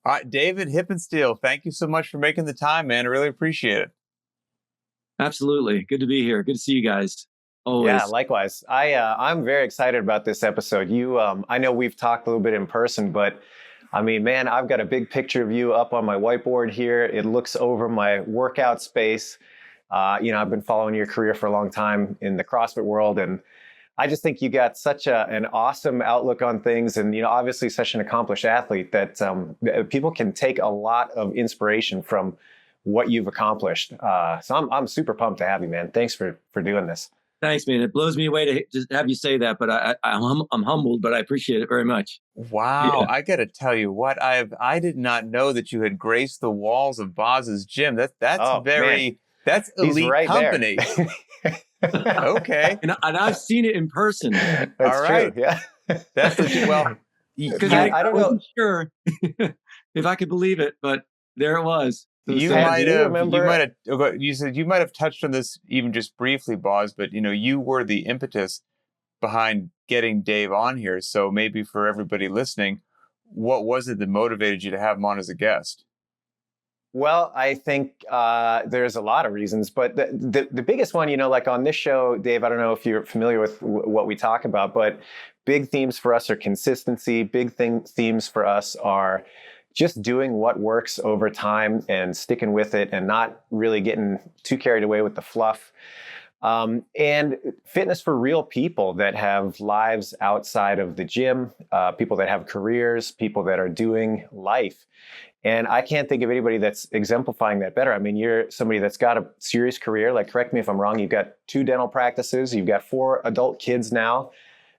All right, David Hippensteel, thank you so much for making the time, man. I really appreciate it. Absolutely. Good to be here. Good to see you guys. Yeah, Always. likewise. I'm very excited about this episode. I know we've talked a little bit in person, but I mean, man, I've got a big picture of you up on my whiteboard here. It looks over my workout space. I've been following your career for a long time in the CrossFit world, and I just think you got such an awesome outlook on things, and obviously such an accomplished athlete that people can take a lot of inspiration from what you've accomplished. So I'm super pumped to have you, man. Thanks for doing this. Thanks, man. It blows me away to just have you say that, but I'm humbled, but I appreciate it very much. Wow, Yeah. I got to tell you what I did not know that you had graced the walls of Boz's gym. That's Oh man, that's he's elite right company. there. Okay, And I've seen it in person. That's all right. true. Yeah. That's legit. Well, Because I don't know. wasn't sure if I could believe it, but there it was. You Ted, might do you have, remember- you said you might have touched on this even just briefly, Boz, but you were the impetus behind getting Dave on here. So maybe for everybody listening, what was it that motivated you to have him on as a guest? Well, I think there's a lot of reasons, but the biggest one, like on this show, Dave, I don't know if you're familiar with what we talk about, but big themes for us are consistency. Themes for us are just doing what works over time and sticking with it and not really getting too carried away with the fluff. And fitness for real people that have lives outside of the gym, people that have careers, people that are doing life. And I can't think of anybody that's exemplifying that better. I mean, you're somebody that's got a serious career. Like, correct me if I'm wrong, you've got 2 dental practices, you've got 4 adult kids now.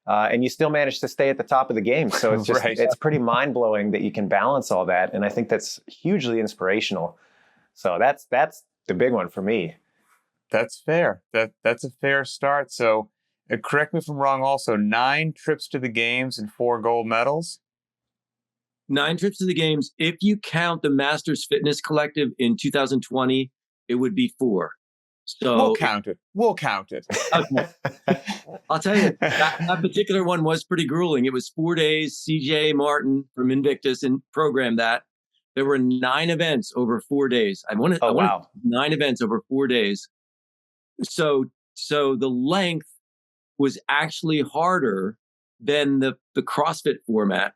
And you still manage to stay at the top of the game. So it's just, Right. It's pretty mind blowing that you can balance all that. And I think that's hugely inspirational. So that's the big one for me. That's fair. That's a fair start. So correct me if I'm wrong also, 9 trips to the games and 4 gold medals. 9 trips to the games. If you count the Masters Fitness Collective in 2020, it would be 4. So We'll count it. Okay. I'll tell you, that particular one was pretty grueling. It was 4 days. CJ Martin from Invictus and programmed that. There were 9 events over 4 days. Wow. 9 events over 4 days. So the length was actually harder than the CrossFit format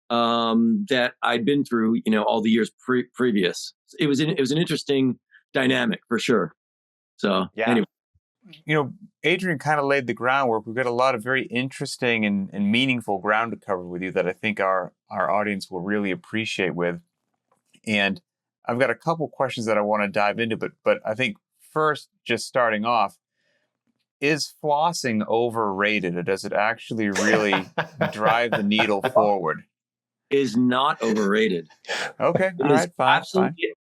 that I'd been through, all the years previous. It was an interesting dynamic for sure. So Yeah. anyway. Adrian kind of laid the groundwork. We've got a lot of very interesting and meaningful ground to cover with you that I think our audience will really appreciate with. And I've got a couple questions that I want to dive into, but I think first, just starting off, is flossing overrated, or does it actually really drive the needle forward? Is not overrated. Okay, all right, fine. Absolutely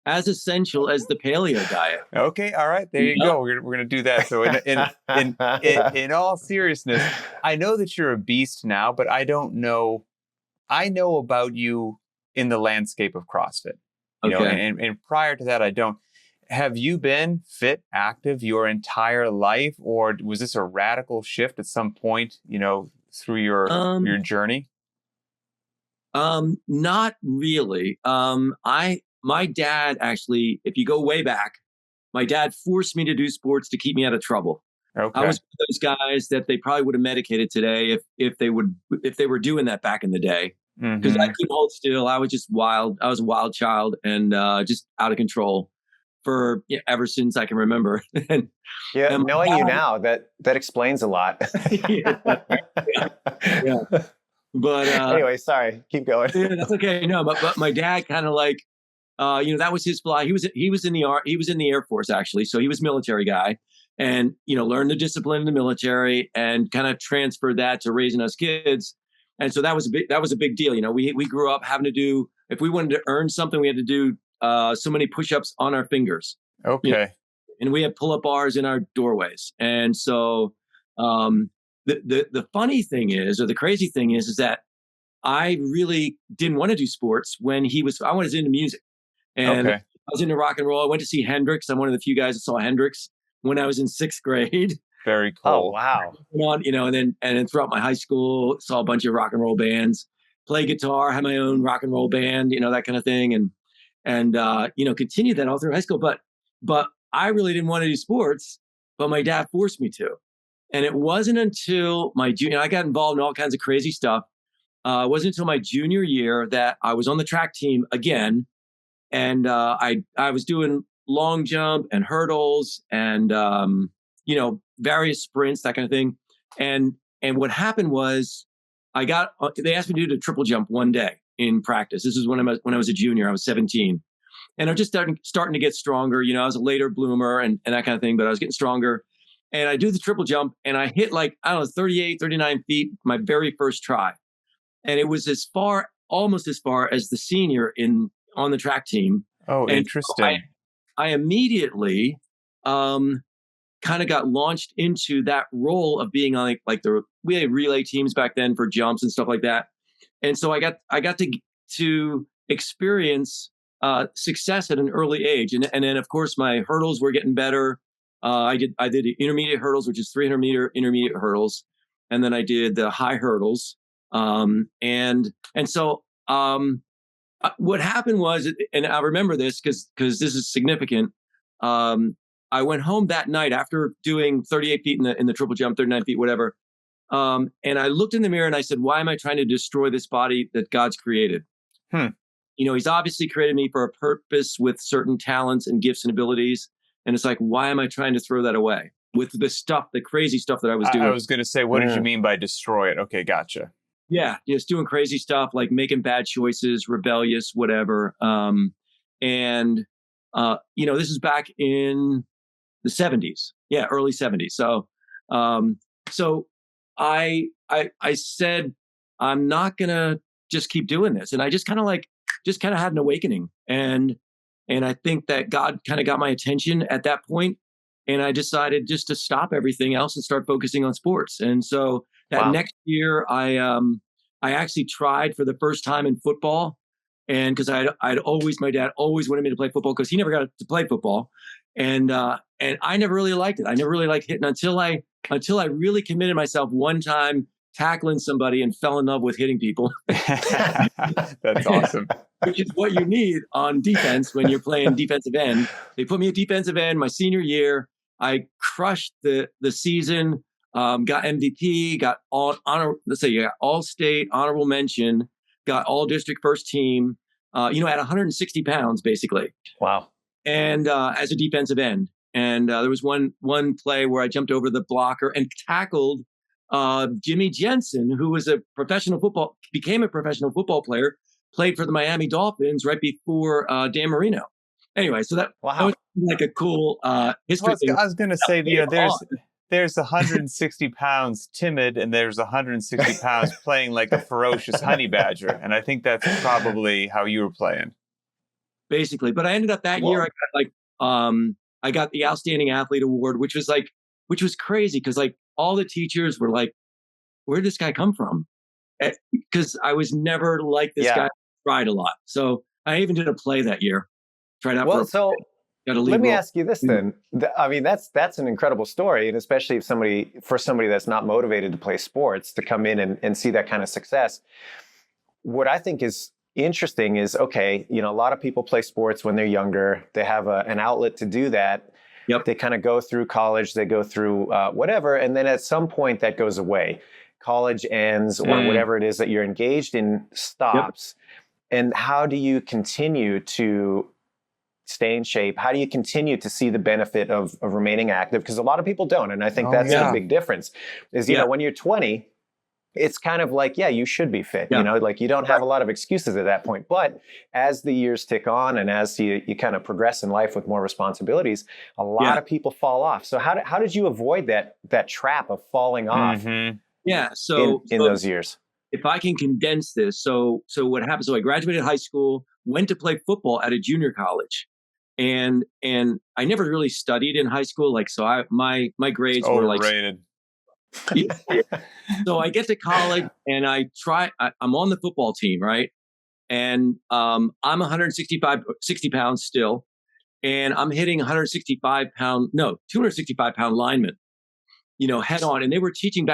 as essential as the paleo diet. Okay, all right, there you go. We're gonna do that. So in all seriousness, I know that you're a beast now, but I don't know. I know about you in the landscape of CrossFit. And prior to that, I don't. Have you been fit, active your entire life, or was this a radical shift at some point, through your journey? Not really. My dad actually, if you go way back, my dad forced me to do sports to keep me out of trouble. Okay. I was one of those guys that they probably would have medicated today if they were doing that back in the day. Because I couldn't hold still. I was just wild. I was a wild child and just out of control for ever since I can remember. and knowing you now, that explains a lot. Yeah. But anyway, sorry, keep going. Yeah, that's okay. No, but my dad kind of like, that was his fly. He was in the Air Force actually, so he was a military guy, and learned the discipline in the military and kind of transferred that to raising us kids. And so that was a big deal. We grew up having to do, if we wanted to earn something, we had to do so many push-ups on our fingers. Okay. And we had pull-up bars in our doorways. And so the funny thing is, or the crazy thing is that I really didn't want to do sports when I was into music. And I was into rock and roll. I went to see Hendrix. I'm one of the few guys that saw Hendrix when I was in 6th grade. Very cool. Oh, wow. And then throughout my high school, saw a bunch of rock and roll bands. play guitar, have my own rock and roll band, that kind of thing. And continued that all through high school. But I really didn't want to do sports, but my dad forced me to. And it wasn't until my junior, I got involved in all kinds of crazy stuff. It wasn't until my junior year that I was on the track team again. And I was doing long jump and hurdles and, various sprints, that kind of thing. And what happened was they asked me to do the triple jump one day in practice. This is when I was a junior. I was 17. And I was just starting to get stronger. I was a later bloomer and that kind of thing, but I was getting stronger. And I do the triple jump and I hit 38, 39 feet my very first try. And it was almost as far as the senior on the track team. Oh, and interesting. So I immediately kind of got launched into that role of being on we had relay teams back then for jumps and stuff like that. And so I got to experience success at an early age. And then of course my hurdles were getting better. I did intermediate hurdles, which is 300-meter intermediate hurdles. And then I did the high hurdles. So what happened was, and I remember this because this is significant. I went home that night after doing 38 feet in the triple jump, 39 feet, whatever. And I looked in the mirror and I said, why am I trying to destroy this body that God's created? He's obviously created me for a purpose with certain talents and gifts and abilities. And it's like, why am I trying to throw that away with the crazy stuff that I was doing? I was going to say, what did you mean by destroy it? Okay, gotcha. Yeah, just doing crazy stuff, like making bad choices, rebellious, whatever. This is back in the 70s. Yeah, early 70s. So I said, I'm not going to just keep doing this. And I just kind of had an awakening. And I think that God kind of got my attention at that point. And I decided just to stop everything else and start focusing on sports. And so that next year, I actually tried for the first time in football. And because my dad always wanted me to play football because he never got to play football. And I never really liked it. I never really liked hitting until I really committed myself one time tackling somebody and fell in love with hitting people. That's awesome. Which is what you need on defense when you're playing defensive end. They put me at defensive end my senior year. I crushed the season, got MVP, got all state honorable mention, got all district first team, at 160 pounds, basically. Wow. And as a defensive end. And there was one play where I jumped over the blocker and tackled Jimmy Jensen, who became a professional football player, played for the Miami Dolphins right before Dan Marino. Anyway, so that was like a cool history thing. I was going to say, there's 160 pounds timid, and there's 160 pounds playing like a ferocious honey badger. And I think that's probably how you were playing. Basically. But I ended up that year, I got the Outstanding Athlete Award, which was crazy because all the teachers were like, where did this guy come from? Because I was never like this guy. Tried a lot. So I even did a play that year. Tried out let me ask you this then. That's an incredible story. And especially for somebody that's not motivated to play sports to come in and see that kind of success. What I think is interesting is, a lot of people play sports when they're younger. They have an outlet to do that. Yep. They kind of go through college, they go through whatever. And then at some point that goes away. College ends or whatever it is that you're engaged in stops. Yep. And how do you continue to stay in shape? How do you continue to see the benefit of remaining active? Because a lot of people don't. And I think that's the big difference is, when you're 20, it's kind of like, you should be fit, you don't have a lot of excuses at that point. But as the years tick on and as you kind of progress in life with more responsibilities, a lot of people fall off. So how did you avoid that trap of falling off in those years? If I can condense this, so what happened? So I graduated high school, went to play football at a junior college, and I never really studied in high school. My grades were overrated. So I get to college and I'm on the football team, right? And I'm 60 pounds still, and I'm hitting 265 pound linemen, head on. And they were teaching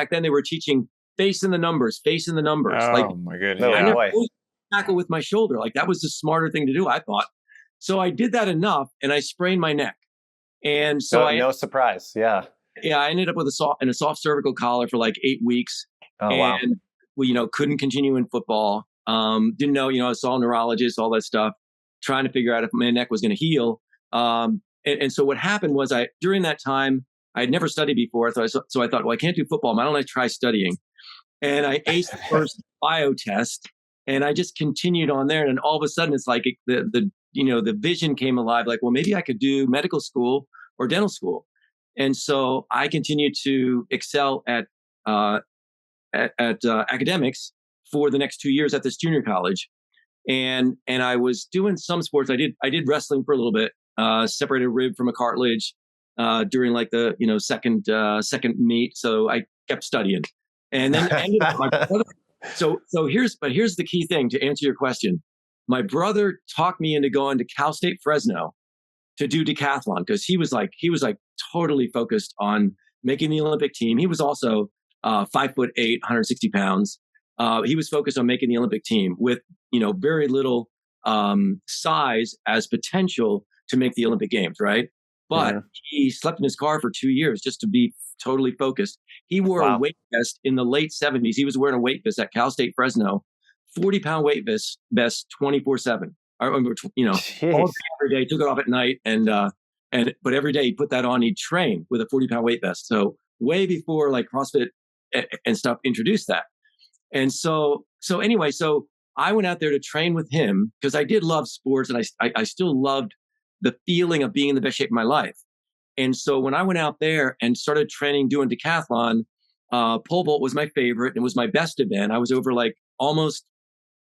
facing the numbers. Like, Oh my goodness. No I Yeah. never way. always tackle with my shoulder. Like that was the smarter thing to do, I thought. So I did that enough and I sprained my neck. And so No surprise. Yeah. I ended up with a soft cervical collar for like 8 weeks. Oh, wow. And we, couldn't continue in football. Didn't know, I saw a neurologist, all that stuff, trying to figure out if my neck was going to heal. And so what happened was during that time, I had never studied before. So I thought, well, I can't do football. Why don't I try studying? And I aced the first bio test and I just continued on there. And all of a sudden it's like the vision came alive. Like, well, maybe I could do medical school or dental school. And so I continued to excel at academics for the next 2 years at this junior college. And I was doing some sports. I did wrestling for a little bit, separated a rib from a cartilage during like the second meet. So I kept studying. And then ended up my brother. So here's the key thing to answer your question. My brother talked me into going to Cal State Fresno to do decathlon because he was like totally focused on making the Olympic team. He was also 5'8", 160 pounds. He was focused on making the Olympic team with very little size as potential to make the Olympic Games, right? But he slept in his car for 2 years just to be totally focused. He wore a weight vest in the late 70s. He was wearing a weight vest at Cal State Fresno, 40-pound weight vest 24/7. All day, every day. Took it off at night, but every day he put that on. He'd train with a 40-pound weight vest. So way before like CrossFit and stuff introduced that. And so I went out there to train with him because I did love sports and I still loved the feeling of being in the best shape of my life. And so when I went out there and started training, doing decathlon, pole vault was my favorite and was my best event. I was over like almost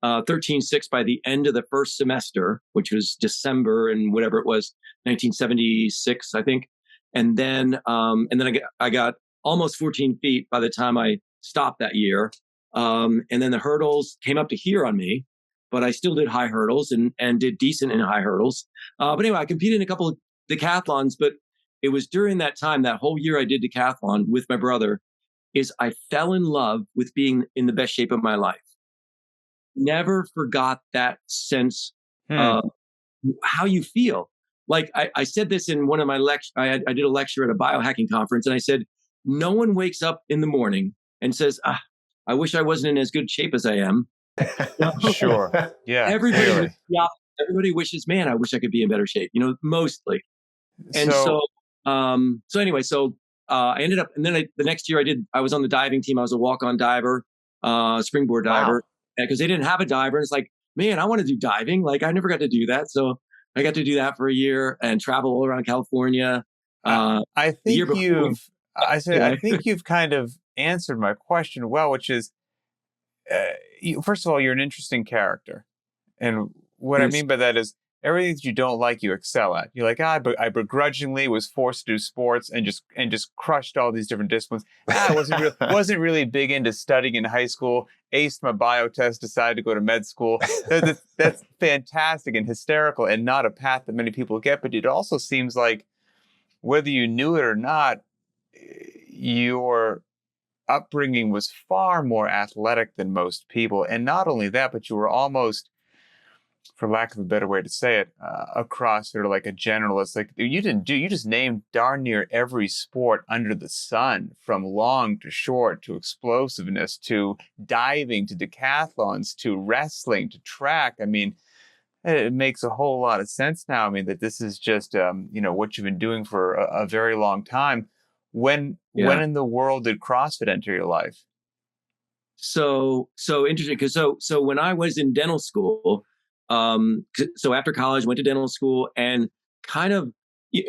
13.6 by the end of the first semester, which was December and whatever it was, 1976, I think. And then I got almost 14 feet by the time I stopped that year. And then the hurdles came up to here on me, but I still did high hurdles and did decent in high hurdles. But anyway, I competed in a couple of decathlons, but it was during that time, that whole year I did decathlon with my brother, is I fell in love with being in the best shape of my life. Never forgot that sense of how you feel. Like I said this in one of my lectures. I did a lecture at a biohacking conference and I said, no one wakes up in the morning and says, I wish I wasn't in as good shape as I am. Sure. Yeah. Everybody wishes, man, I wish I could be in better shape, mostly. And so anyway, I ended up, and then the next year I was on the diving team. I was a walk-on diver, springboard diver, because they didn't have a diver. And it's like, man, I want to do diving. Like I never got to do that. So I got to do that for a year and travel all around California. I think you've kind of answered my question well, which is, first of all, you're an interesting character. And what I mean by that is everything that you don't like, you excel at. You're like, I begrudgingly was forced to do sports and just crushed all these different disciplines. I wasn't really big into studying in high school. Aced my bio test, decided to go to med school. That's fantastic and hysterical and not a path that many people get. But it also seems like whether you knew it or not, your upbringing was far more athletic than most people. And not only that, but you were almost, for lack of a better way to say it, a CrossFitter, like a generalist. Like you just named darn near every sport under the sun, from long to short to explosiveness to diving to decathlons to wrestling to track. I mean, it makes a whole lot of sense now. I mean, that this is just what you've been doing for a very long time. When in the world did CrossFit enter your life? So interesting, because so when I was in dental school, so after college, went to dental school and kind of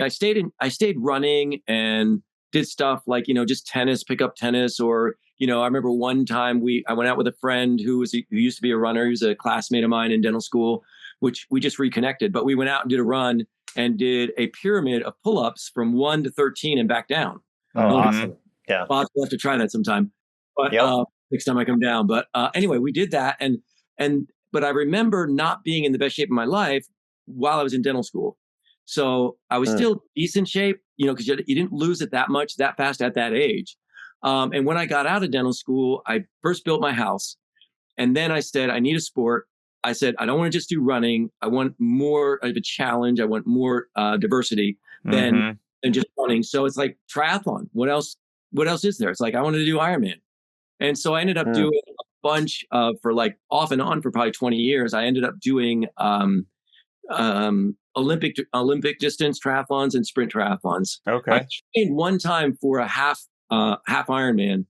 I stayed running and did stuff like just tennis, pick up tennis, or I remember one time I went out with a friend who used to be a runner. He was a classmate of mine in dental school, which we just reconnected. But we went out and did a run and did a pyramid of pull-ups from 1 to 13 and back down. Oh, awesome. Yeah. I'll have to try that sometime. But next time I come down. But anyway, we did that. But I remember not being in the best shape of my life while I was in dental school. So I was still decent shape, because you didn't lose it that much that fast at that age. And when I got out of dental school, I first built my house. And then I said, I need a sport. I said, I don't want to just do running. I want more of a challenge. I want more diversity than just running. So it's like triathlon. What else is there? It's like, I wanted to do Ironman. And so I ended up doing a bunch for like off and on for probably 20 years. I ended up doing Olympic distance triathlons and sprint triathlons. Okay. I trained one time for a half Ironman.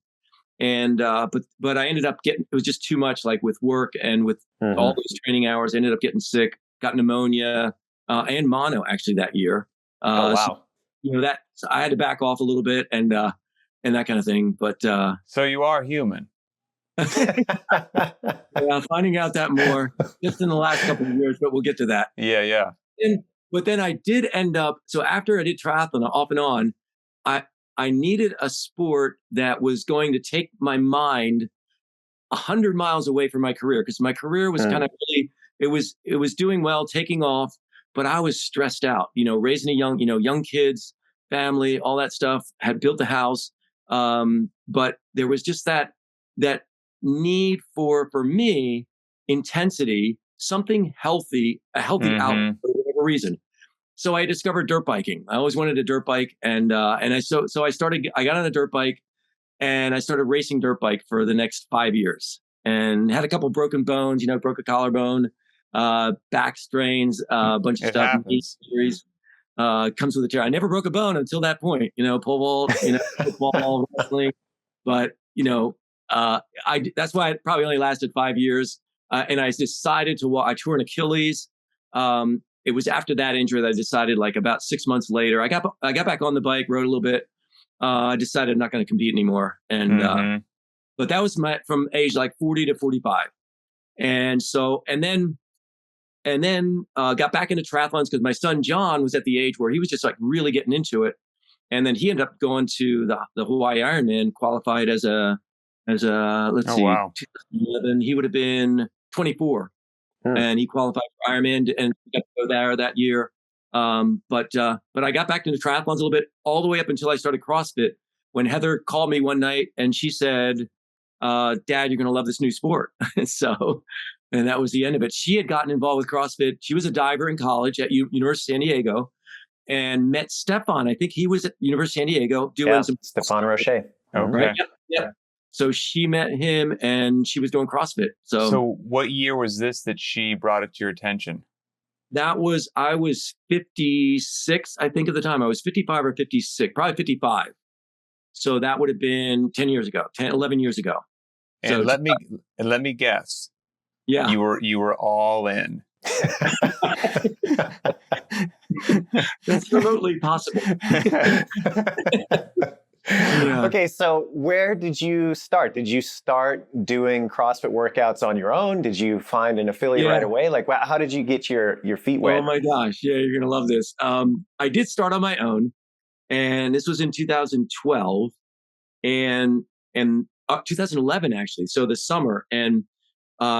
And but I ended up getting, it was just too much, like with work and with all those training hours. I ended up getting sick, got pneumonia and mono actually that year. Oh wow! So, so I had to back off a little bit and that kind of thing. But so you are human. Finding out that more just in the last couple of years, but we'll get to that. Yeah. But then I did end up. So after I did triathlon off and on, I needed a sport that was going to take my mind 100 miles away from my career, because my career was kind of really, it was doing well, taking off, but I was stressed out, raising a young kids, family, all that stuff, had built a house. But there was just that need for me, intensity, something healthy, a healthy outlet for whatever reason. So I discovered dirt biking. I always wanted a dirt bike, and I got on a dirt bike, and I started racing dirt bike for the next 5 years, and had a couple broken bones. Broke a collarbone, back strains, a bunch of stuff. Injuries, comes with a tear. I never broke a bone until that point. Pole vault, football, wrestling, but that's why it probably only lasted 5 years. And I decided I tore an Achilles. It was after that injury that I decided, like about 6 months later, I got back on the bike, rode a little bit. I decided I'm not going to compete anymore. And, but that was from age like 40 to 45. And so, and then got back into triathlons because my son, John, was at the age where he was just like really getting into it. And then he ended up going to the Hawaii Ironman, qualified as a, let's see, wow. 2011, he would have been 24. And he qualified for Ironman and got to go there that year. But I got back into triathlons a little bit, all the way up until I started CrossFit, when Heather called me one night and she said, Dad, you're going to love this new sport. And that was the end of it. She had gotten involved with CrossFit. She was a diver in college at University of San Diego, and met Stefan. I think he was at University of San Diego doing some Stefan Roche. Okay. Right? Yeah. So she met him and she was doing CrossFit. So what year was this that she brought it to your attention? I was 56, I think, at the time. I was 55 or 56, probably 55. So that would have been 11 years ago. And so, let me guess. Yeah. You were all in. That's remotely possible. Yeah. Okay, so where did you start? Did you start doing CrossFit workouts on your own? Did you find an affiliate right away? Like, how did you get your feet wet? Oh my gosh, yeah, you're gonna love this. I did start on my own, and this was in 2012, and 2011 actually. So the summer, and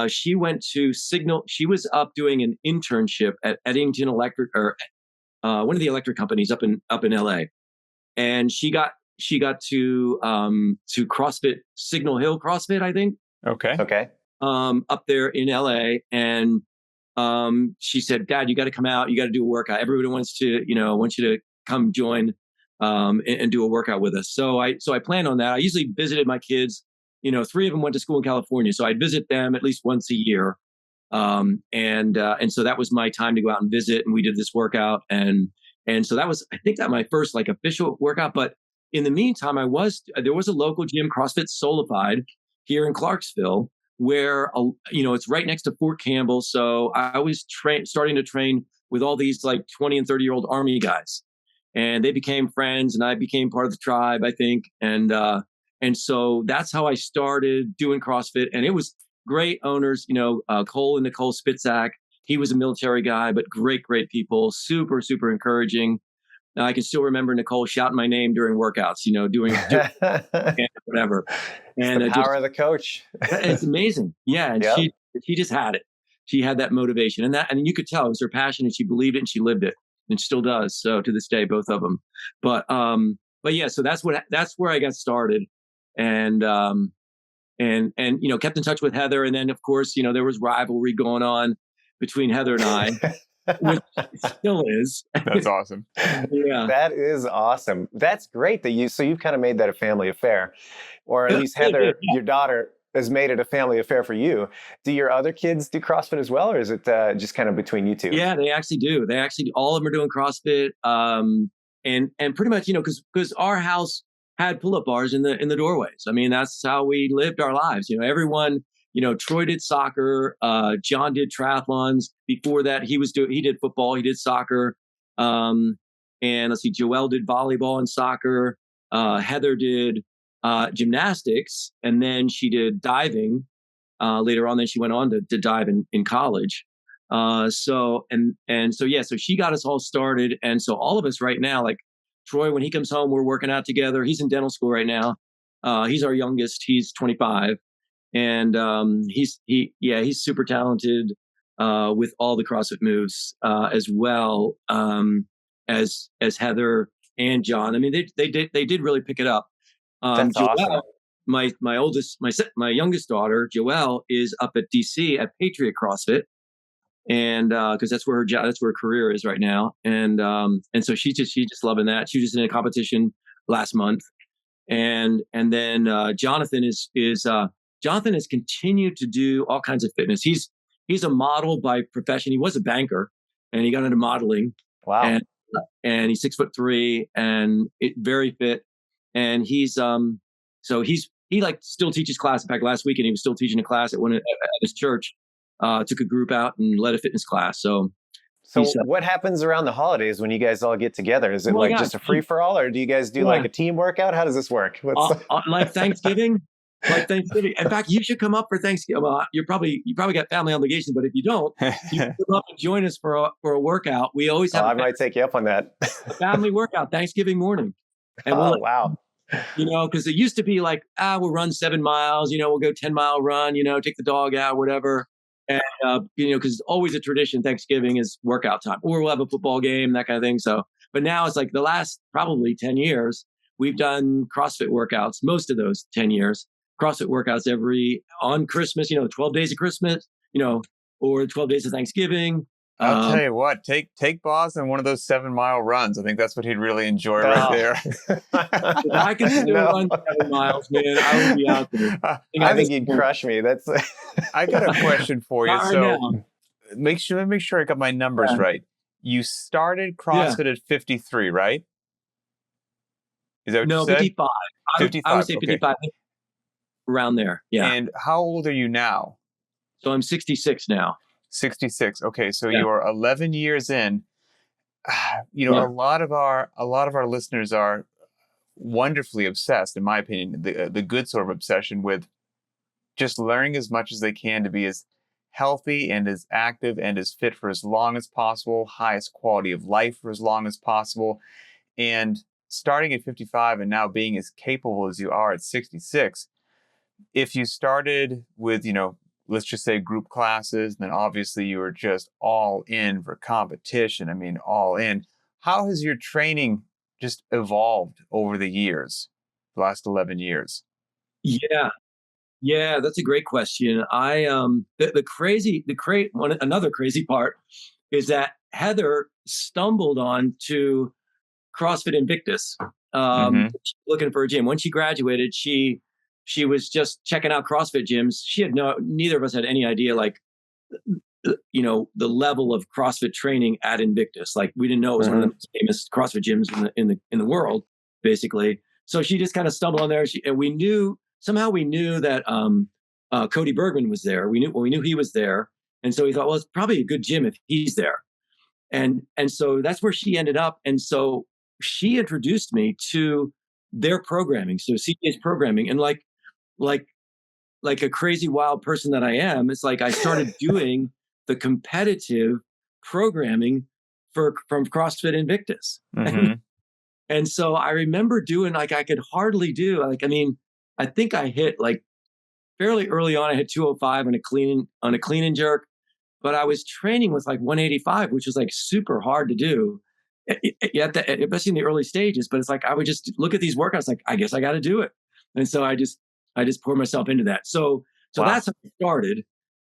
she went to Signal. She was up doing an internship at Eddington Electric, or one of the electric companies up in LA, and she got to CrossFit, Signal Hill CrossFit, I think. Okay. Up there in LA, and she said, Dad, you got to come out. You got to do a workout. Everybody wants you to come join and do a workout with us. So I planned on that. I usually visited my kids. 3 of them went to school in California, so I'd visit them at least once a year. And so that was my time to go out and visit. And we did this workout, and so that was, I think, that my first like official workout. But in the meantime, there was a local gym, CrossFit Solidified, here in Clarksville, where it's right next to Fort Campbell. So I was starting to train with all these like 20 and 30-year-old Army guys, and they became friends, and I became part of the tribe, I think. And so that's how I started doing CrossFit, and it was great owners, Cole and Nicole Spitzak. He was a military guy, but great people, super, super encouraging. I can still remember Nicole shouting my name during workouts, doing whatever. And the power of the coach. It's amazing. Yeah. And she just had it. She had that motivation, and you could tell it was her passion, and she believed it, and she lived it, and still does. So to this day, both of them. But yeah, so that's where I got started. and kept in touch with Heather. And then of course, there was rivalry going on between Heather and I, which still is. That's awesome. Yeah. That is awesome. That's great that you've kind of made that a family affair, or at least Heather, your daughter, has made it a family affair for you. Do your other kids do CrossFit as well, or is it just kind of between you two? Yeah, they actually do. All of them are doing CrossFit. And pretty much, because our house had pull-up bars in the doorways. I mean, that's how we lived our lives. Everyone, Troy did soccer. John did triathlons. Before that, he did football. He did soccer. And let's see, Joelle did volleyball and soccer. Heather did gymnastics, and then she did diving later on. Then she went on to dive in college. So she got us all started. And so all of us right now, like Troy, when he comes home, we're working out together. He's in dental school right now. He's our youngest. He's 25, and he's super talented with all the CrossFit moves as well as Heather and John. I mean, they did really pick it up. That's Joelle, awesome. My youngest daughter, Joelle, is up at DC at Patriot CrossFit. And because that's where her career is right now, and so she's just loving that. She was just in a competition last month, and then Jonathan Jonathan has continued to do all kinds of fitness. He's a model by profession. He was a banker, and he got into modeling. Wow. And he's 6'3" and very fit, and he still teaches class. In fact, last weekend he was still teaching a class at his church. Took a group out and led a fitness class. So what happens around the holidays when you guys all get together? Is it just a free for all, or do you guys do like a team workout? How does this work? Like Thanksgiving? Like Thanksgiving. In fact, you should come up for Thanksgiving. Well, you probably got family obligations, but if you don't, you can come up and join us for a workout. We always have. I might take you up on that. A family workout Thanksgiving morning. And wow. Because it used to be like, we'll run 7 miles. We'll go 10-mile run. Take the dog out, whatever. And, because it's always a tradition, Thanksgiving is workout time, or we'll have a football game, that kind of thing. So, but now it's like the last probably 10 years, we've done CrossFit workouts, most of those 10 years, CrossFit workouts on Christmas, 12 days of Christmas, or 12 days of Thanksgiving. I'll tell you what, take Boz on one of those 7-mile runs. I think that's what he'd really enjoy right there. If I could still run 7 miles, man, I would be out there. I think you'd crush me. That's. I got a question for you. Not So right now. make sure I got my numbers right. You started CrossFit at 53, right? Is that what you said? 55. 55. I would say 55, around there. Yeah. And how old are you now? So I'm 66 now. 66. Okay, so you're 11 years in. A lot of our listeners are wonderfully obsessed, in my opinion, the good sort of obsession with just learning as much as they can to be as healthy and as active and as fit for as long as possible, highest quality of life for as long as possible. And starting at 55 and now being as capable as you are at 66, if you started with, let's just say group classes, then obviously you were just all in for competition. I mean, all in. How has your training just evolved over the years, the last 11 years? Yeah, that's a great question. Another crazy part is that Heather stumbled on to CrossFit Invictus, looking for a gym. When she graduated, she was just checking out CrossFit gyms. Neither of us had any idea, the level of CrossFit training at Invictus. Like, we didn't know it was one of the most famous CrossFit gyms in the world, basically. So she just kind of stumbled on there. We knew that Cody Bergman was there. We knew he was there, and so we thought, well, it's probably a good gym if he's there. And so that's where she ended up. And so she introduced me to their programming. So CJ's programming, and like a crazy wild person that I am, it's like I started doing the competitive programming from CrossFit Invictus. And so I remember doing, I could hardly do, I think I hit fairly early on. I hit 205 on a clean and jerk, but I was training with 185, which was super hard to do. Especially in the early stages. But it's I would just look at these workouts, I guess I got to do it. And so I just poured myself into that. So Wow. that's how I started.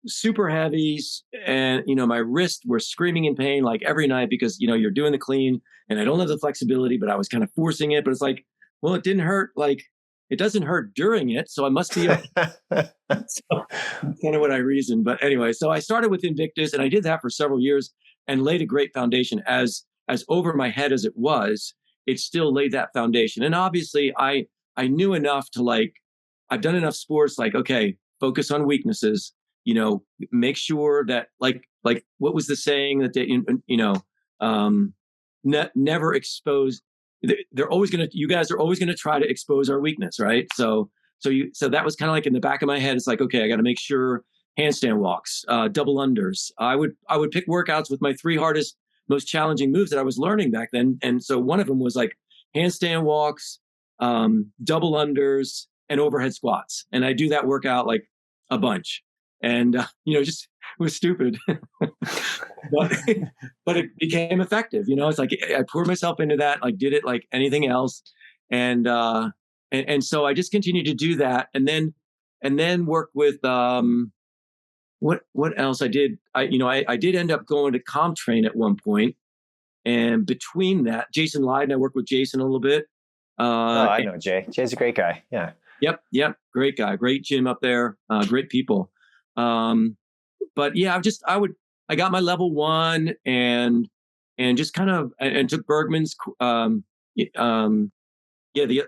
Super heavies, and my wrists were screaming in pain like every night because you're doing the clean, and I don't have the flexibility, but I was kind of forcing it. But it's like, well, it didn't hurt. Like, it doesn't hurt during it, so I must be okay. So that's kind of what I reasoned. But anyway, so I started with Invictus, and I did that for several years and laid a great foundation. As over my head as it was, it still laid that foundation. And obviously, I knew enough to, like, I've done enough sports, like, okay, focus on weaknesses. Make sure that, like what was the saying that they, never expose. You guys are always going to try to expose our weakness, right? So that was kind of like in the back of my head. It's like, okay, I got to make sure handstand walks, double unders. I would pick workouts with my 3 hardest, most challenging moves that I was learning back then. And so one of them was like handstand walks, double unders, and overhead squats. And I do that workout like a bunch. And, just it was stupid, but it became effective. It's like I poured myself into that, like did it like anything else. And so I just continued to do that. And then work with, what else I did? I did end up going to comp train at one point. And between that, Jason Lydon, I worked with Jason a little bit. I know Jay. Jay's a great guy. Yeah. Yep. Great guy. Great gym up there. Great people. But yeah, I got my level 1 and just kind of, and took Bergman's, the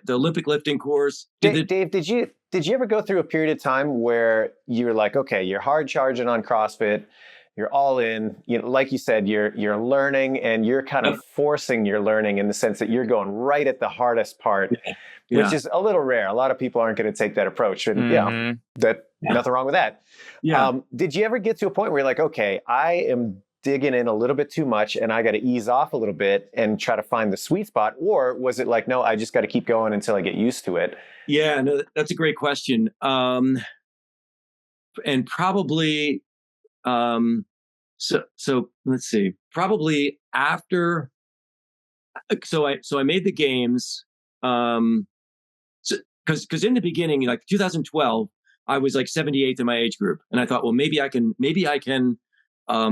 Olympic lifting course. Dave, did you ever go through a period of time where you were like, okay, you're hard charging on CrossFit, you're all in, like you said, you're learning, and you're kind of forcing your learning in the sense that you're going right at the hardest part, which is a little rare. A lot of people aren't going to take that approach, and nothing wrong with that. Yeah. Did you ever get to a point where you're like, okay, I am digging in a little bit too much and I got to ease off a little bit and try to find the sweet spot? Or was it like, no, I just got to keep going until I get used to it? Yeah, no, that's a great question. And probably, so let's see, probably after, so I made the games, because in the beginning, like 2012, I was like 78th in my age group. And I thought, well, maybe I can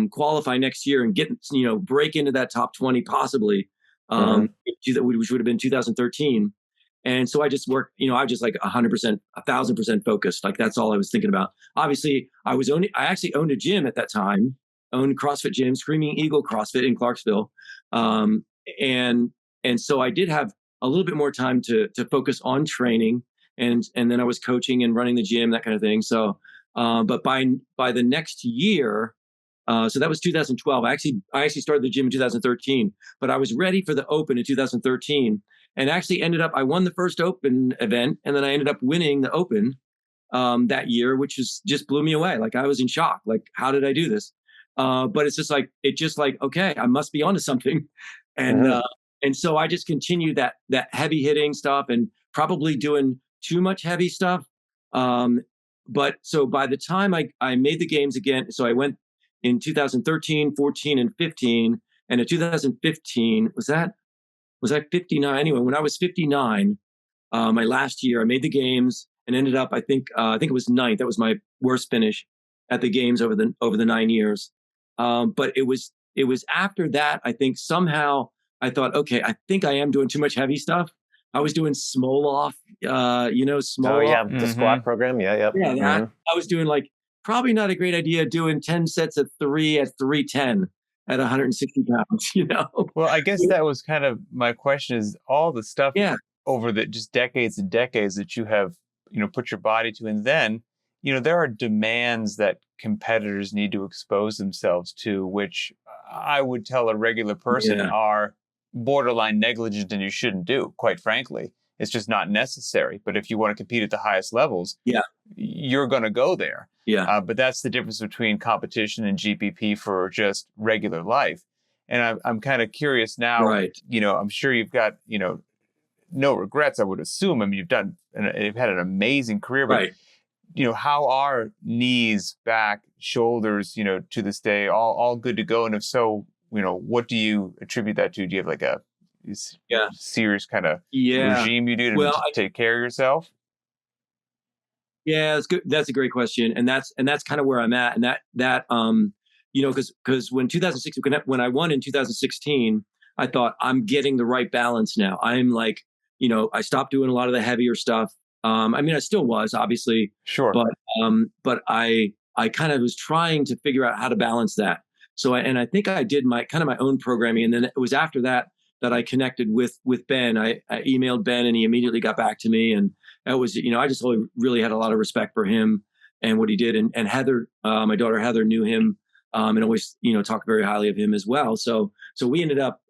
qualify next year and get, break into that top 20 possibly, which would have been 2013. And so I just worked, I was just like 100%, 1,000% focused. Like that's all I was thinking about. Obviously, I actually owned a gym at that time, owned CrossFit gym, Screaming Eagle CrossFit in Clarksville. And so I did have a little bit more time to focus on training, and then I was coaching and running the gym, that kind of thing. So, but by the next year, so that was 2012. I actually started the gym in 2013, but I was ready for the Open in 2013, and actually I won the first Open event, and then I ended up winning the Open that year, which just blew me away. Like I was in shock. Like, how did I do this? But it's just like, okay, I must be onto something. And so I just continued that heavy hitting stuff, and probably doing too much heavy stuff. But so by the time I made the games again, so I went in 2013, 14, and 15. And in 2015, was that 59? Anyway, when I was 59, my last year, I made the games and ended up, I think it was 9th. That was my worst finish at the games over the 9 years. But it was after that, I think somehow I thought, okay, I think I am doing too much heavy stuff. I was doing Smoloff, Smoloff. Oh yeah, the squat program. Yeah. I was doing like, probably not a great idea doing 10 sets of 3 at 310 at 160 pounds, Well, I guess that was kind of my question, is all the stuff over the just decades and decades that you have, put your body to. And then, there are demands that competitors need to expose themselves to, which I would tell a regular person are borderline negligent and you shouldn't do, quite frankly. It's just not necessary. But if you want to compete at the highest levels, you're going to go there. But that's the difference between competition and GPP for just regular life. And I'm kind of curious now, I'm sure you've got, no regrets, I would assume. I mean, you've had an amazing career, but how are knees, back, shoulders, to this day, all good to go? And if so, what do you attribute that to? Do you have like a serious kind of regime you do to take care of yourself? Yeah, it's good. That's a great question, and that's kind of where I'm at. And because when 2006 when I won in 2016, I thought I'm getting the right balance now. I'm like, I stopped doing a lot of the heavier stuff. I mean, I still was obviously, Sure. but I kind of was trying to figure out how to balance that. So I think I did my own programming, and then it was after that I connected with Ben. I emailed Ben, and he immediately got back to me, and that was, I just really had a lot of respect for him and what he did. And Heather, my daughter Heather, knew him, and always, talked very highly of him as well. So we ended up,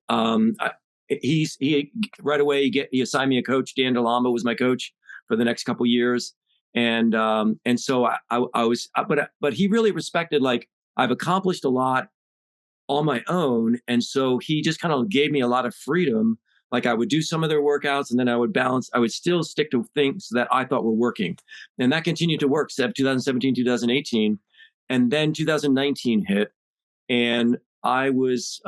he right away he assigned me a coach. Dan DeLamba was my coach for the next couple of years, and so I was, but he really respected, like, I've accomplished a lot on my own, and so he just kind of gave me a lot of freedom. Like, I would do some of their workouts, and then I would still stick to things that I thought were working. And that continued to work, 2017, 2018. And then 2019 hit, and I was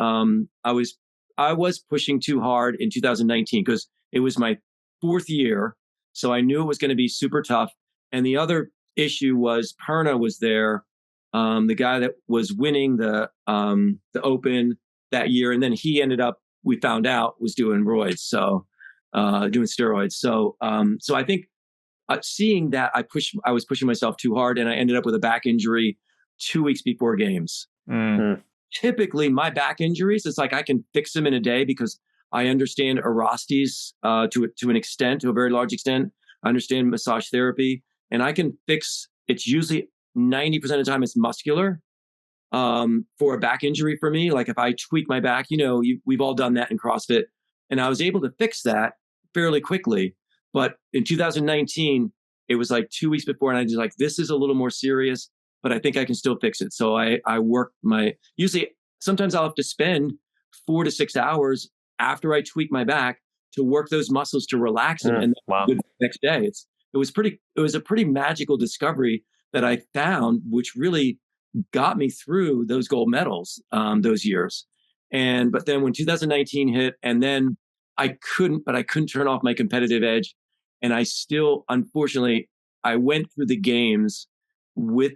pushing too hard in 2019 because it was my 4th year. So I knew it was going to be super tough. And the other issue was Perna was there, the guy that was winning the Open that year. And then he ended up, we found out, was doing roids, so doing steroids. So I think seeing that, I was pushing myself too hard, and I ended up with a back injury 2 weeks before games. Typically, my back injuries, it's like I can fix them in a day because I understand Arasti's to an extent, to a very large extent. I understand massage therapy, and I can fix. It's usually 90% of the time it's muscular. For a back injury for me, like if I tweak my back, we've all done that in CrossFit, and I was able to fix that fairly quickly. But in 2019, it was like 2 weeks before, and I was like, this is a little more serious, but I think I can still fix it. So I worked usually sometimes I'll have to spend 4 to 6 hours after I tweak my back to work those muscles to relax them, and wow. the next day it was a pretty magical discovery that I found, which really got me through those gold medals those years. But then when 2019 hit, and then I couldn't turn off my competitive edge. And I still, unfortunately, I went through the games with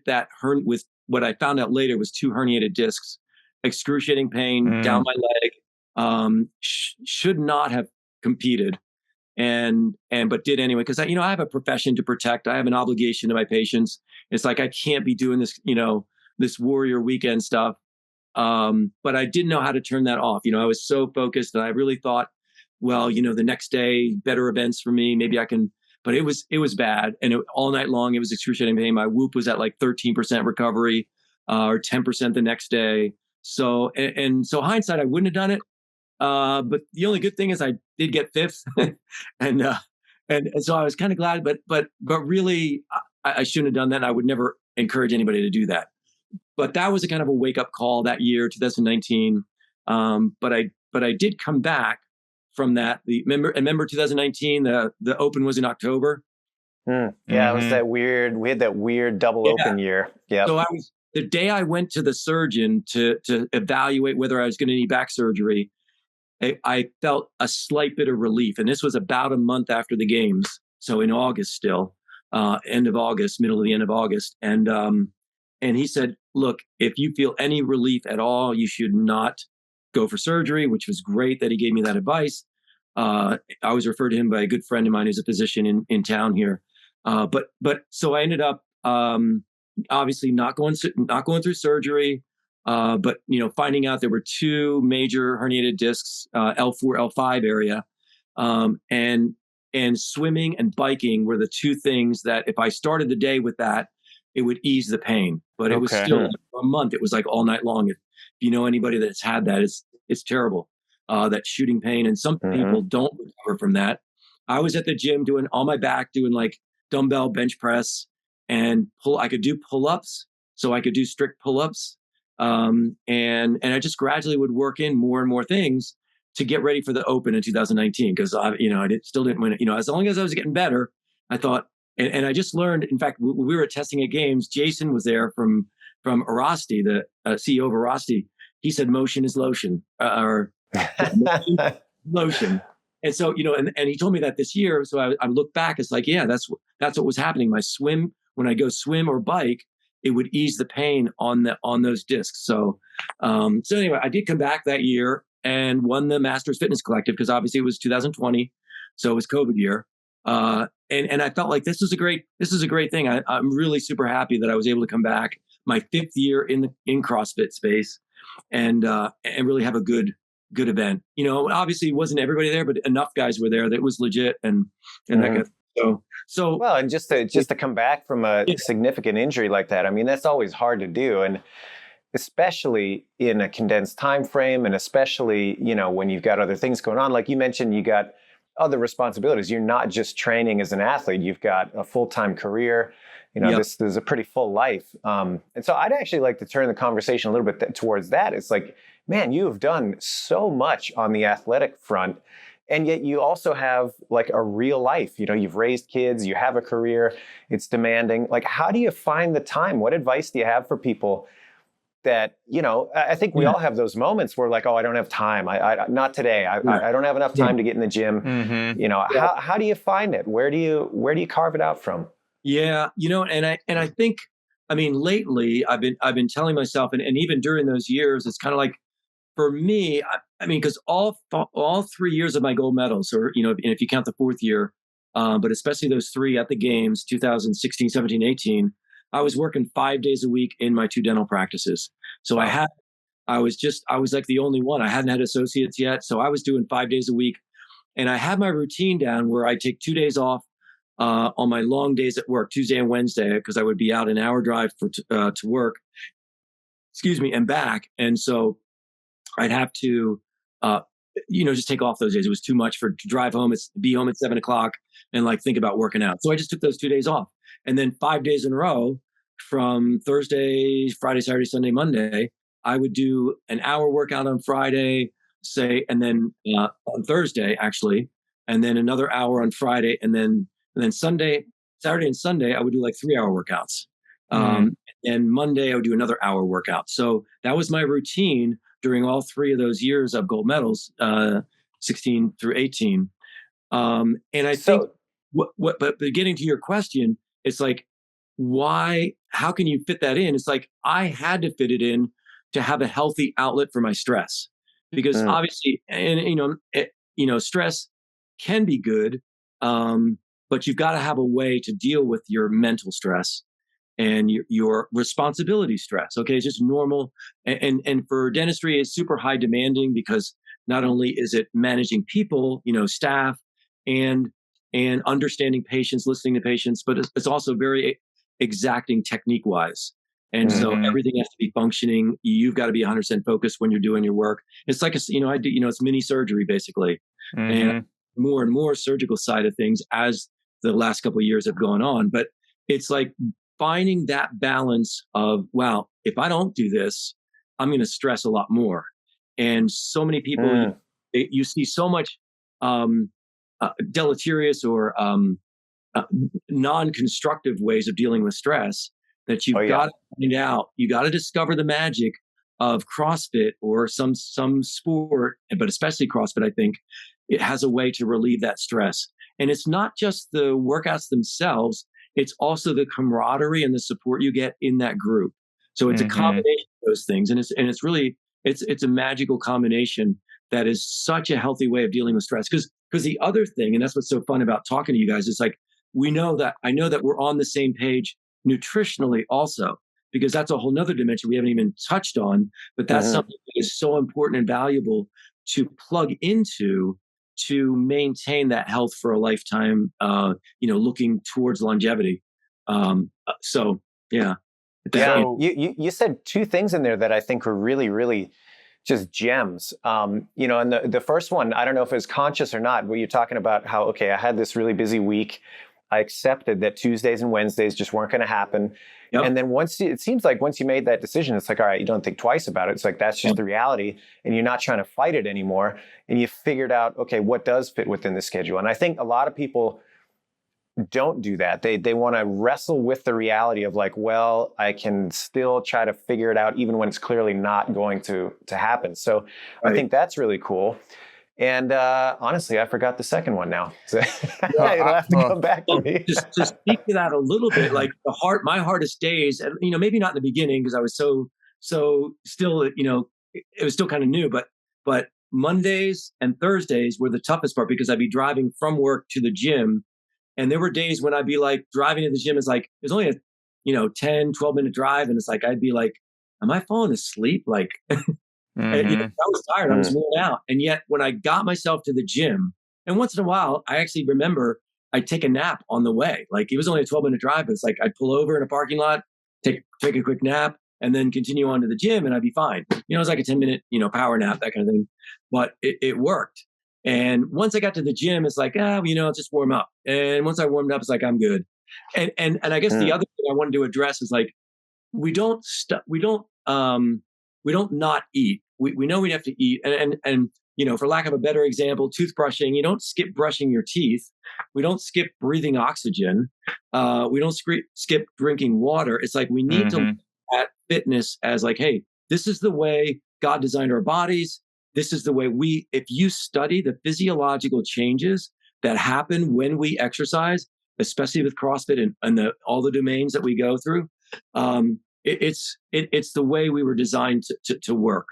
with what I found out later was 2 herniated discs, excruciating pain down my leg, should not have competed. But did anyway, because I have a profession to protect. I have an obligation to my patients. It's like, I can't be doing this, this warrior weekend stuff. But I didn't know how to turn that off. I was so focused, and I really thought, well, the next day, better events for me, maybe I can, but it was bad. And all night long, it was excruciating pain. My whoop was at like 13% recovery, or 10% the next day. So, so hindsight, I wouldn't have done it. But the only good thing is I did get 5th, and so I was kind of glad, but really I shouldn't have done that. I would never encourage anybody to do that. But that was a kind of a wake up call that year, 2019. But I did come back from that. Remember 2019, the Open was in October. Yeah, it was that weird. We had that weird double Open year. Yeah. So the day I went to the surgeon to evaluate whether I was going to need back surgery, I felt a slight bit of relief. And this was about a month after the games. So in August still, end of August, middle of the end of August. And he said, look, if you feel any relief at all, you should not go for surgery, which was great that he gave me that advice. I was referred to him by a good friend of mine who's a physician in town here. But so I ended up obviously not going through surgery. But finding out there were 2 major herniated discs, L4, L5 area, and swimming and biking were the 2 things that if I started the day with that, it would ease the pain. But it was still a month. It was like all night long. If you know anybody that's had that, it's terrible. That shooting pain, and some people don't recover from that. I was at the gym doing on my back, doing like dumbbell bench press and I could do pull-ups, so I could do strict pull-ups. And I just gradually would work in more and more things to get ready for the Open in 2019. Because I still didn't win it. As long as I was getting better, I thought, and I just learned. In fact, when we were testing at games, Jason was there from Arasti, the CEO of Arasti. He said, "Motion is lotion," or lotion. And so, and he told me that this year. So I look back, it's like, yeah, that's what was happening. When I go swim or bike, it would ease the pain on those discs. So anyway, I did come back that year and won the Masters Fitness Collective, because obviously it was 2020, so it was COVID year. And I felt like this is a great thing. I'm really super happy that I was able to come back my 5th year in CrossFit space, and really have a good event. Obviously it wasn't everybody there, but enough guys were there that it was legit, and that kind of thing. So well, and just to come back from a significant injury like that, I mean, that's always hard to do, and especially in a condensed time frame, and especially when you've got other things going on. Like you mentioned, you got other responsibilities. You're not just training as an athlete. You've got a full-time career. This is a pretty full life. And so I'd actually like to turn the conversation a little bit towards that. It's like, man, you have done so much on the athletic front, and yet you also have like a real life. You've raised kids, you have a career, it's demanding. Like, how do you find the time? What advice do you have for people that, I think we all have those moments where like, oh, I don't have time. I not today. I don't have enough time to get in the gym. How do you find it? Where do you carve it out from? Yeah. And I think, I mean, lately I've been telling myself, and even during those years, it's kind of like, for me, I mean, because all 3 years of my gold medals, or, and if you count the 4th year, but especially those 3 at the games, 2016, 17, 18, I was working 5 days a week in my 2 dental practices. So I was like the only one. I hadn't had associates yet. So I was doing 5 days a week, and I had my routine down where I take 2 days off on my long days at work, Tuesday and Wednesday, because I would be out an hour drive to work, and back. And so I'd have to, just take off those days. It was too much to drive home, be home at 7:00 and like think about working out. So I just took those 2 days off. And then 5 days in a row, from Thursday, Friday, Saturday, Sunday, Monday, I would do an hour workout on Friday, say, and then on Thursday, actually, and then another hour on Friday. And then Saturday and Sunday, I would do like 3-hour workouts. And Monday, I would do another hour workout. So that was my routine during all 3 of those years of gold medals, 16 through 18. And I think but getting to your question, it's like, how can you fit that in? It's like, I had to fit it in to have a healthy outlet for my stress, because obviously, and stress can be good. But you've got to have a way to deal with your mental stress and your responsibility stress. Okay. It's just normal. And for dentistry, it's super high demanding, because not only is it managing people, staff, and understanding patients, listening to patients, but it's also very exacting technique wise. And so everything has to be functioning. You've got to be 100% focused when you're doing your work. It's like, it's mini surgery basically. And more and more surgical side of things as the last couple of years have gone on. But it's like finding that balance of, wow, if I don't do this, I'm going to stress a lot more. And so many people, you see so much deleterious or non-constructive ways of dealing with stress that you've got to find out. You got to discover the magic of CrossFit or some sport, but especially CrossFit. I think it has a way to relieve that stress. And it's not just the workouts themselves, it's also the camaraderie and the support you get in that group. So it's a combination of those things. And it's really, it's a magical combination that is such a healthy way of dealing with stress. Because the other thing, and that's what's so fun about talking to you guys, is like, I know that we're on the same page nutritionally also, because that's a whole nother dimension we haven't even touched on, but that's something that is so important and valuable to plug into to maintain that health for a lifetime, looking towards longevity. So you said 2 things in there that I think were really, really just gems. And the first one, I don't know if it was conscious or not, where you're talking about how, okay, I had this really busy week. I accepted that Tuesdays and Wednesdays just weren't going to happen. Yep. And then it seems like once you made that decision, it's like, all right, you don't think twice about it. It's like, that's just the reality, and you're not trying to fight it anymore. And you figured out, okay, what does fit within the schedule? And I think a lot of people don't do that. They want to wrestle with the reality of like, well, I can still try to figure it out even when it's clearly not going to happen. So I think that's really cool. And honestly, I forgot the second one now. So it'll have to come back to me. Just to speak to that a little bit, like my hardest days, and maybe not in the beginning because I was so still, it was still kind of new, but Mondays and Thursdays were the toughest part because I'd be driving from work to the gym. And there were days when I'd be like driving to the gym is like, it's only a, 10, 12-minute drive. And it's like, I'd be like, am I falling asleep? Like, and, I was tired. I was worn out. And yet when I got myself to the gym, and once in a while, I actually remember I'd take a nap on the way. Like it was only a 12-minute drive, but it's like I'd pull over in a parking lot, take a quick nap, and then continue on to the gym and I'd be fine. It was like a 10-minute, power nap, that kind of thing. But it worked. And once I got to the gym, it's like, just warm up. And once I warmed up, it's like, I'm good. And I guess the other thing I wanted to address is like, we don't not eat. We know we have to eat. And for lack of a better example, toothbrushing, you don't skip brushing your teeth. We don't skip breathing oxygen. We don't skip drinking water. It's like, we need to look at fitness as like, hey, this is the way God designed our bodies. This is the way if you study the physiological changes that happen when we exercise, especially with CrossFit and all the domains that we go through, it's the way we were designed to work,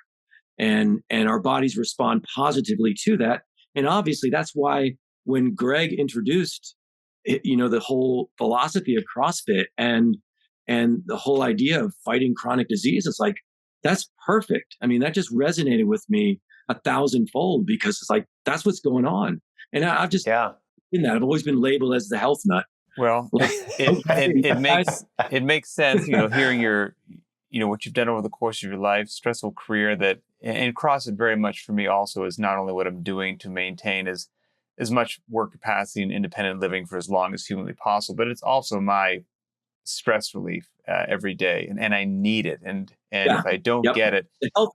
and our bodies respond positively to that. And obviously that's why when Greg introduced the whole philosophy of CrossFit and the whole idea of fighting chronic disease, it's like, that's perfect. I mean, that just resonated with me 1,000-fold because it's like, that's what's going on. And I've just in that I've always been labeled as the health nut. Well, it makes sense, hearing your, what you've done over the course of your life, stressful career, that, and CrossFit very much for me also is not only what I'm doing to maintain as much work capacity and independent living for as long as humanly possible, but it's also my stress relief every day, and I need it. And if I don't get it,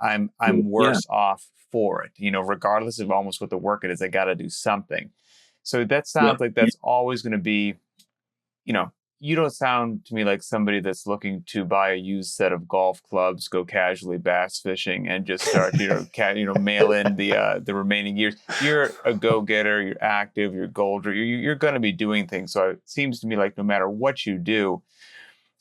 I'm worse off for it. Regardless of almost what the work it is, I got to do something. So that sounds like that's always going to be. You don't sound to me like somebody that's looking to buy a used set of golf clubs, go casually bass fishing, and just start, mail in the remaining years. You're a go-getter. You're active. You're goal driven. You're going to be doing things. So it seems to me like no matter what you do,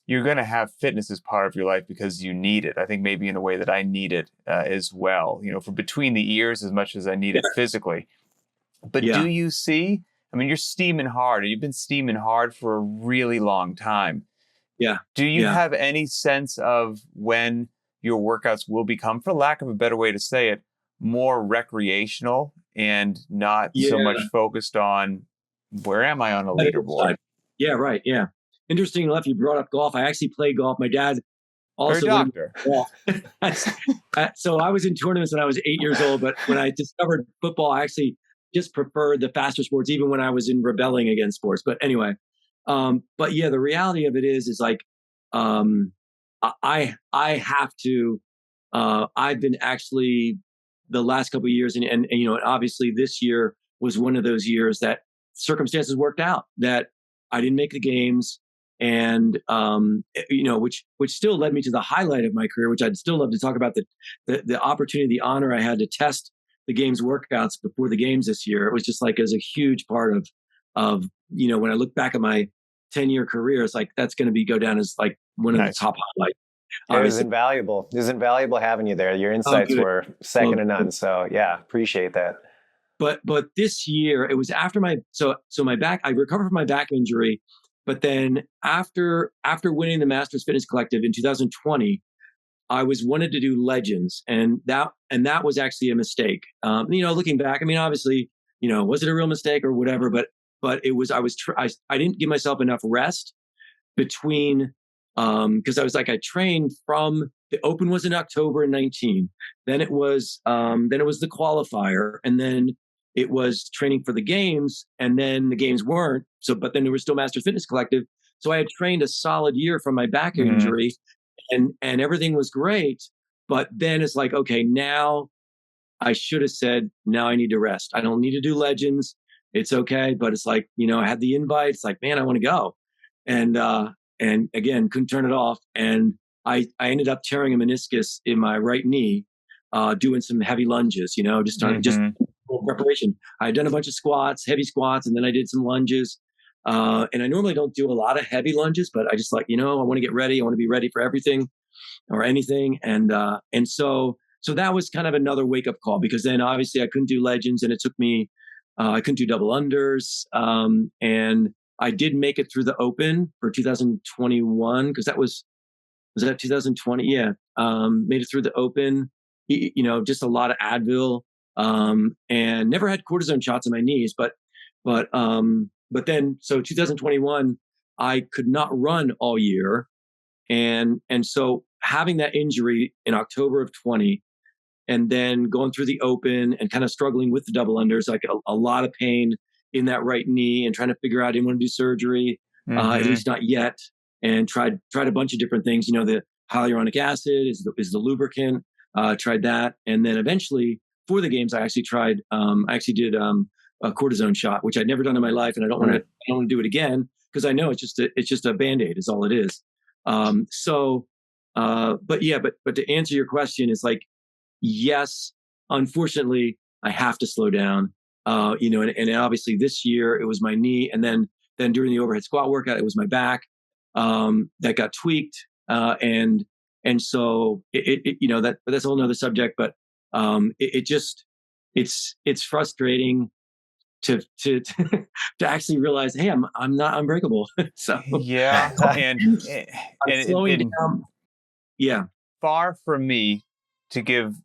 you're going to have fitness as part of your life because you need it. I think maybe in a way that I need it as well. For between the ears as much as I need it physically. But do you see? I mean, you're steaming hard, and you've been steaming hard for a really long time. Yeah. Do you have any sense of when your workouts will become, for lack of a better way to say it, more recreational and not so much focused on where am I on a leaderboard? Yeah, right. Yeah. Interesting enough, you brought up golf. I actually play golf. My dad also doctor. Golf. So I was in tournaments when I was 8 years old, but when I discovered football, I actually just preferred the faster sports, even when I was in rebelling against sports. But anyway, but yeah, the reality of it is like, I have to, I've been actually the last couple of years and obviously this year was one of those years that circumstances worked out that I didn't make the games, and which still led me to the highlight of my career, which I'd still love to talk about, the opportunity, the honor I had to test the games workouts before the games this year. It was just like, as a huge part of when I look back at my 10-year career, it's like, that's going to go down as like one of the top highlights. It was invaluable. It was invaluable having you there. Your insights were second to none. So yeah, appreciate that. But this year, it was after my back, I recovered from my back injury. But then after winning the Masters Fitness Collective in 2020, I was wanted to do Legends, and that was actually a mistake. Looking back, I mean, obviously, was it a real mistake or whatever? But it was. I didn't give myself enough rest between, because I was like, I trained from the Open was in October 19, then it was the qualifier, and then it was training for the games, and then the games weren't. So, but then there was still Masters Fitness Collective. So I had trained a solid year from my back injury. And everything was great, but then it's like, okay, now I should have said, now I need to rest. I don't need to do Legends. It's okay. But it's like, I had the invite. It's like, man, I want to go. And again, couldn't turn it off. And I ended up tearing a meniscus in my right knee, doing some heavy lunges, just full preparation. I had done a bunch of squats, heavy squats, and then I did some lunges. And I normally don't do a lot of heavy lunges, but I just like, I want to get ready. I want to be ready for everything or anything. And so that was kind of another wake up call, because then obviously I couldn't do legends, and it took me, I couldn't do double unders. And I did make it through the open for 2021, because was that 2020? Yeah. Made it through the open, just a lot of Advil, and never had cortisone shots in my knees, but then, so 2021, I could not run all year. And so having that injury in October of 20, and then going through the open and kind of struggling with the double unders, like a lot of pain in that right knee, and trying to figure out, I didn't want to do surgery, at least not yet. And tried a bunch of different things. The hyaluronic acid is the lubricant. Tried that. And then eventually for the games, I actually did a cortisone shot, which I'd never done in my life. And I don't want to do it again, because I know it's just a Band-Aid is all it is. But to answer your question, it's like, yes, unfortunately, I have to slow down. And obviously this year it was my knee, and then during the overhead squat workout, it was my back that got tweaked. And so that's a whole nother subject, but it's frustrating to actually realize, hey, I'm not unbreakable. So yeah, and slowing down. Yeah. Far from me to give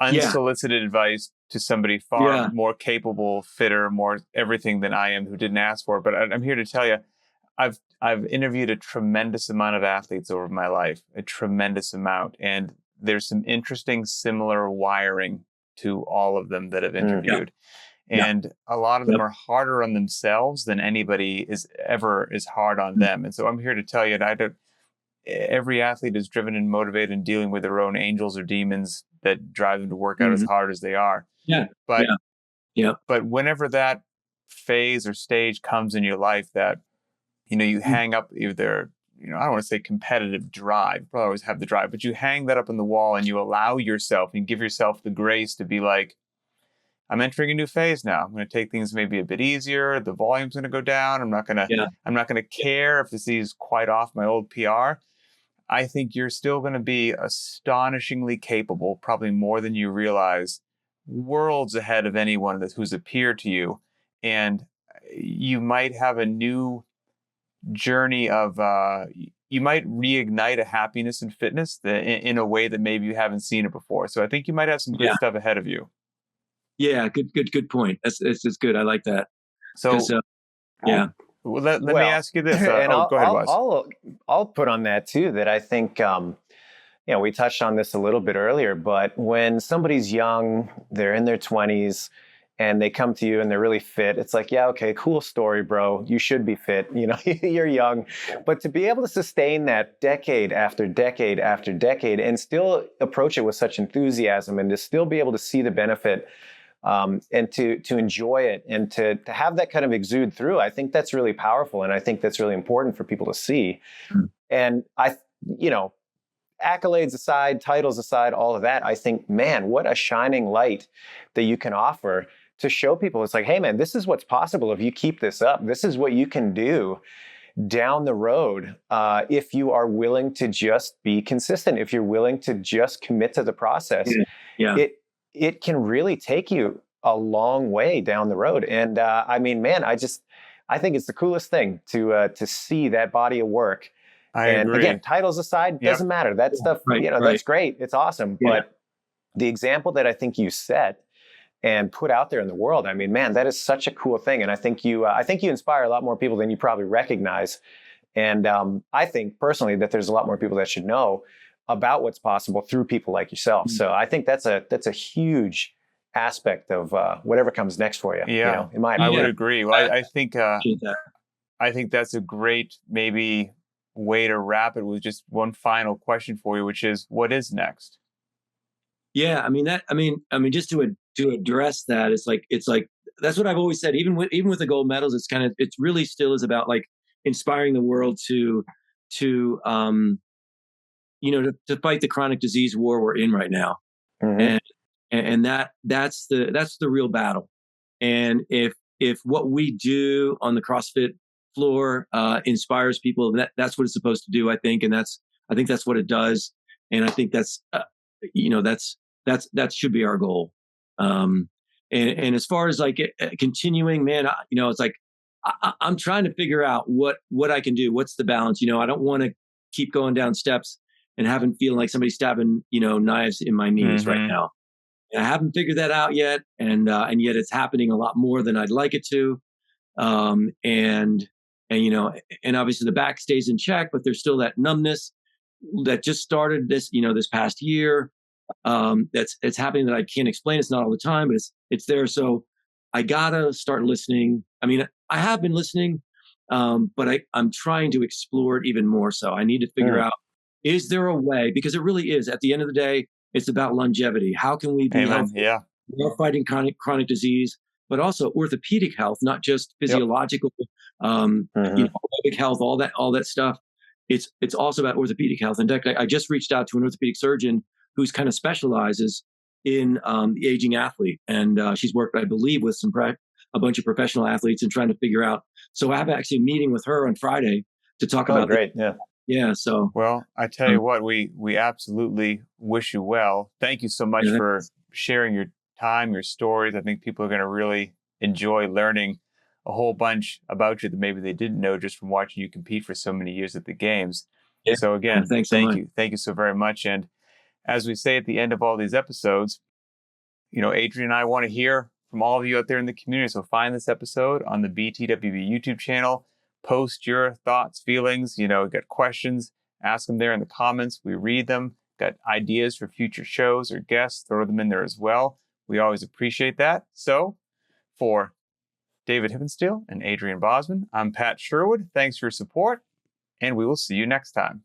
unsolicited advice to somebody far more capable, fitter, more everything than I am, who didn't ask for it. But I'm here to tell you, I've interviewed a tremendous amount of athletes over my life, a tremendous amount, and there's some interesting similar wiring to all of them that I've interviewed. And a lot of them are harder on themselves than anybody is hard on them. And so I'm here to tell you that every athlete is driven and motivated and dealing with their own angels or demons that drive them to work out as hard as they are. But whenever that phase or stage comes in your life that, you hang up either, I don't want to say competitive drive, you probably always have the drive, but you hang that up on the wall and you allow yourself and give yourself the grace to be like, I'm entering a new phase now. I'm going to take things maybe a bit easier. The volume's going to go down. I'm not going to care if this is quite off my old PR. I think you're still going to be astonishingly capable, probably more than you realize, worlds ahead of anyone who's a peer to you. And you might have a new journey of, you might reignite a happiness and fitness in a way that maybe you haven't seen it before. So I think you might have some good stuff ahead of you. Yeah, good point. That's good. I like that. So, Well, let me ask you this. And go ahead, Wes. I'll put on that too, that I think, we touched on this a little bit earlier, but when somebody's young, they're in their 20s, and they come to you and they're really fit, it's like, yeah, okay, cool story, bro. You should be fit. You're young. But to be able to sustain that decade after decade after decade and still approach it with such enthusiasm, and to still be able to see the benefit, and to enjoy it, and to have that kind of exude through, I think that's really powerful. And I think that's really important for people to see. And accolades aside, titles aside, all of that, I think, man, what a shining light that you can offer to show people. It's like, hey, man, this is what's possible if you keep this up. This is what you can do down the road, if you are willing to just be consistent, if you're willing to just commit to the process. It can really take you a long way down the road. And I think it's the coolest thing to see that body of work. I agree. Again, titles aside, doesn't matter. That stuff, that's great. It's awesome. But the example that I think you set and put out there in the world, that is such a cool thing. And I think you inspire a lot more people than you probably recognize. And I think personally that there's a lot more people that should know about what's possible through people like yourself. So I think that's a huge aspect of whatever comes next for you. Yeah, in my opinion. I would agree. Well, I think that's a great maybe way to wrap it with just one final question for you, which is, what is next? Yeah, just to address that, it's like that's what I've always said. Even with the gold medals, it really still is about like inspiring the world to fight the chronic disease war we're in right now. and that's the real battle. And if what we do on the CrossFit floor inspires people, that's what it's supposed to do, I think, and I think that's what it does, and I think that's that should be our goal. And as far as like continuing, man, it's like I'm trying to figure out what I can do. What's the balance? I don't want to keep going down steps and having feeling like somebody's stabbing knives in my knees right now. And I haven't figured that out yet, and yet it's happening a lot more than I'd like it to. And obviously the back stays in check, but there's still that numbness that just started this past year. It's happening that I can't explain. It's not all the time, but it's there. So I gotta start listening. I mean, I have been listening, but I'm trying to explore it even more. So I need to figure out, is there a way? Because it really is. At the end of the day, it's about longevity. How can we be healthy? Yeah. We're fighting chronic disease, but also orthopedic health, not just physiological, aerobic health, all that stuff. It's also about orthopedic health. In fact, I just reached out to an orthopedic surgeon who's kind of specializes in the aging athlete, and she's worked, I believe, with a bunch of professional athletes and trying to figure out. So I have actually a meeting with her on Friday to talk about. Great, yeah. So well, I tell you what, we absolutely wish you well. Thank you so much for sharing your time, your stories. I think people are going to really enjoy learning a whole bunch about you that maybe they didn't know just from watching you compete for so many years at the games. Yeah. So again, thank you so very much. And as we say at the end of all these episodes, Adrian and I want to hear from all of you out there in the community. So find this episode on the btwb YouTube channel. Post your thoughts, feelings, got questions, ask them there in the comments. We read them. Got ideas for future shows or guests, throw them in there as well. We always appreciate that. So for David Hippensteel and Adrian Bosman, I'm Pat Sherwood. Thanks for your support, and we will see you next time.